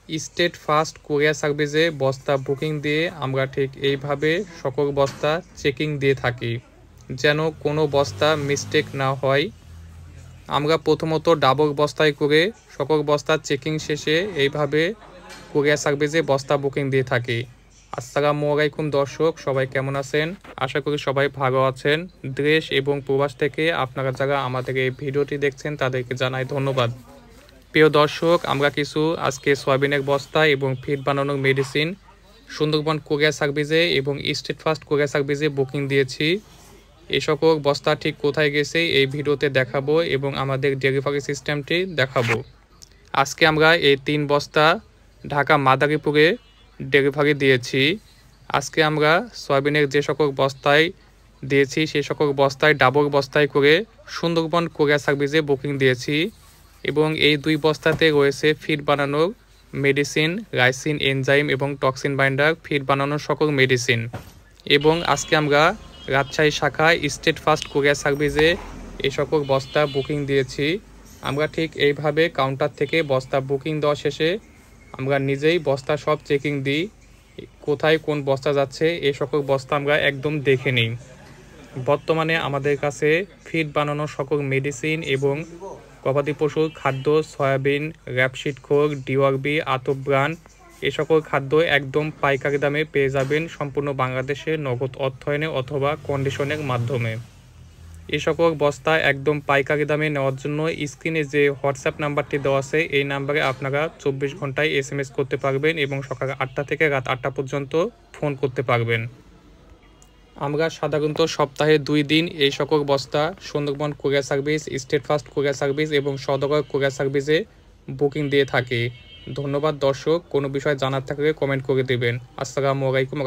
State fast courier সার্ভিসে বস্তা booking দিয়ে আমরা ঠিক এইভাবে সকল বস্তা চেকিং দিয়ে থাকি, যেন কোনো বস্তা মিস্টেক না হয়। আমরা প্রথমত ডাবল বস্তায় করে সকল বস্তা চেকিং শেষে এইভাবে কুরিয়ার সার্ভিসে বস্তা বুকিং দিয়ে থাকি। আসসালামু আলাইকুম দর্শক, সবাই কেমন আছেন? আশা করি সবাই ভালো আছেন। দেশ এবং প্রবাস থেকে আপনারা যারা আমাদের এই ভিডিওটি দেখছেন তাদেরকে জানাই ধন্যবাদ। প্রিয় দর্শক, আমরা কিছু আজকে সয়াবিনের বস্তা এবং ফিড বানানোর মেডিসিন সুন্দরবন কুরিয়ার সার্ভিসে এবং স্টেট ফাস্ট কুরিয়ার সার্ভিসে বুকিং দিয়েছি। এই সকল বস্তা ঠিক কোথায় গেছে এই ভিডিওতে দেখাবো এবং আমাদের ডেলিভারি সিস্টেমটি দেখাবো। আজকে আমরা এই 3 বস্তা ঢাকা মাদারীপুরে ডেলিভারি দিয়েছি। আজকে আমরা সয়াবিনের যে সকল বস্তায় দিয়েছি সেই সকল বস্তায় ডাবল বস্তায় করে সুন্দরবন কুরিয়ার সার্ভিসে বুকিং দিয়েছি এবং এই 2 বস্তাতে রয়েছে ফিড বানানোর মেডিসিন, লাইসিন, এনজাইম এবং টক্সিন বাইন্ডার, ফিড বানানোর সকল মেডিসিন। এবং আজকে আমরা রাজশাহী শাখায় স্টেট ফাস্ট কুরিয়ার সার্ভিসে এই সকল বস্তা বুকিং দিয়েছি। আমরা ঠিক এইভাবে কাউন্টার থেকে বস্তা বুকিং দেওয়া শেষে আমরা নিজেই বস্তা সব চেকিং দিই, কোথায় কোন বস্তা যাচ্ছে এই সকল বস্তা আমরা একদম দেখে নিই। বর্তমানে আমাদের কাছে ফিড বানানোর সকল মেডিসিন এবং গবাদি পশুর খাদ্য, সয়াবিন, র্যাপসিড খোল, ডিওয়ারবি, আতপ ব্রান এই সকল খাদ্য একদম পাইকারি দামে পেয়ে যাবেন সম্পূর্ণ বাংলাদেশে নগদ অর্থায়নে অথবা কন্ডিশনের মাধ্যমে। এই সকল বস্তা একদম পাইকারি দামে নেওয়ার জন্য স্ক্রিনে যে হোয়াটসঅ্যাপ নাম্বারটি দেওয়া আছে এই নাম্বারে আপনারা 24 ঘন্টায় SMS করতে পারবেন এবং সকাল 8টা থেকে রাত 8টা পর্যন্ত ফোন করতে পারবেন। আমরা সাধারণত সপ্তাহে 2 দিন এই সকল বস্তা Sundarban courier service, state fast courier service এবং সওদাগর কুরিয়ার সার্ভিসে বুকিং দিয়ে থাকি। ধন্যবাদ দর্শক, কোনো বিষয় জানার থাকলে কমেন্ট করে দেবেন। আসসালামু আলাইকুম।